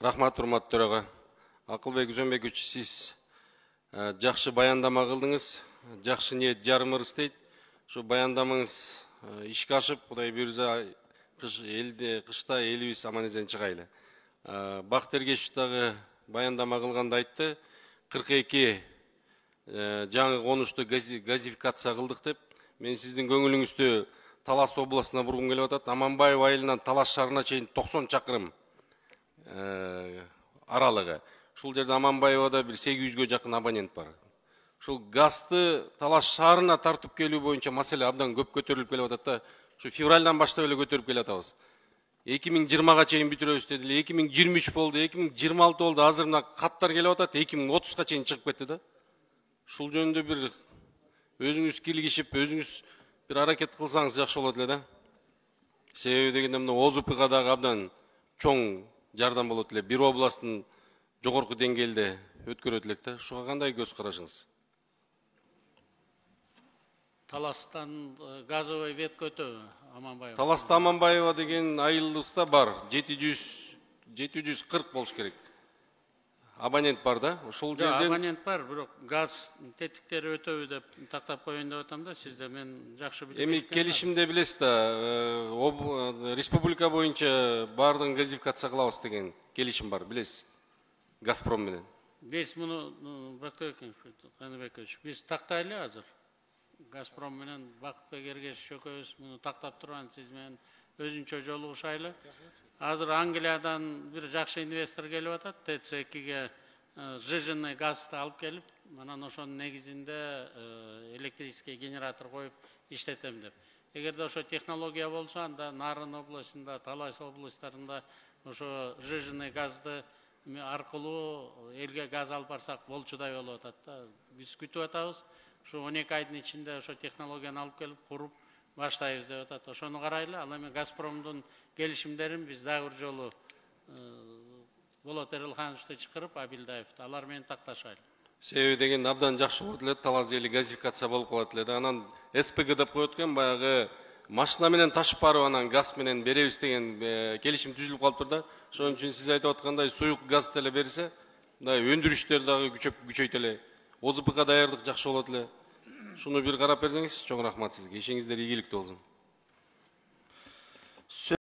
Рахмат, урматтуу төрага. Акылбек Үзөнбекович, сиз жакшы баяндама кылдыңыз. Жакшы ниет жарым ырыс дейт. Şu баяндамаңыз ишке ашып, Кудай буйрса, кышта элибиз аман-эсен чыгайлы. Бактергеч дагы баяндама кылганда айтты, 42 жаңы конушту газификация кылдык деп. Мен сиздин көңүлүңүздү Талас областына бургум келип атат. Аманбаев айылынан Талас шаарына чейин 90 чакырым аралыгы. Шул жерде Аманбаевада бир 800гө жакын абонент бар. Шул газды Талас шаарына тартып келүү боюнча маселе абдан көп көтөрүлүп келип атат да. Şu fevrалдан баштап эле көтөрүп келе атабыз. 2020га чейин бүтүрөбүз дедиле, 2023 болду, 2026 болду, азыр мына каттар келип атат, 2030га чейин чыгып кетти да. Шул жөнүндө бир өзүңүз киргишип, өзүңүз бир аракет кылсаңыз жакшы болот эле да. Себеби дегенде мына ОЗУПга дагы абдан чоң жардам болот эле. Бир областтын жогорку деңгээлде өткөрөт элек да. Шуга кандай көз карашыңыз? Таластан газовый ветка өтөбү Аманбаева? Таласта Аманбаева деген айылыбызда бар. 740 болуш керек. Абонент бар да. Ошол жерден абонент бар, бирок газ тетиктери өтөбү деп тактап коеюн деп атам да. Сизде мен жакшы билем. Эми келишимде билесиз да, республика боюнча баардыгын газификация кылабыз деген келишим бар, билесиз. Газпром менен. Биз муну Каныбекович, биз тактайлы азыр. Газпром менен Бакытбек Эргешев экөөбүз муну тактап турган, сиз менен өзүнчө жолугушайлы. Азыр Англиядан бир жакшы инвестор келип атат, ТЦ2ге сжиженный газды алып келип, анан ошонун негизинде электрический генератор коюп иштетем деп. Эгерде ошо технология болсо, анда Нарын областында, Талас областарында ошо сжиженный газды аркылуу элге газ алып барсак болчудай болуп атат да. Биз күтүп атабыз. Şu 12 айдын içinde ошо технологияны алып келип куруп баштайбыз деп атат. Ошону карайлы. Ал эми Газпромдун келишимдерин биз дагы бир жолу Болот Эрилхановичти чакырып, Абилдаевди алар менен такташайлы. Себеби деген абдан жакшы болот эле, Талас эли газификация болуп калат эле да. Анан СПГ деп коет экен, баягы машина менен ташып барып анан газ менен беребиз деген келишим түзүлүп калыптыр да. Ошон үчүн сиз айтып аткандай суюк газ деле берсе, мындай өндүрүштөр дагы күчөйт эле. ОЗПга даярдык жакшы болот эле. Шуну бир карап берсеңиз, чоң рахмат сизге. Ишиңиздер ийгиликтүү болсун.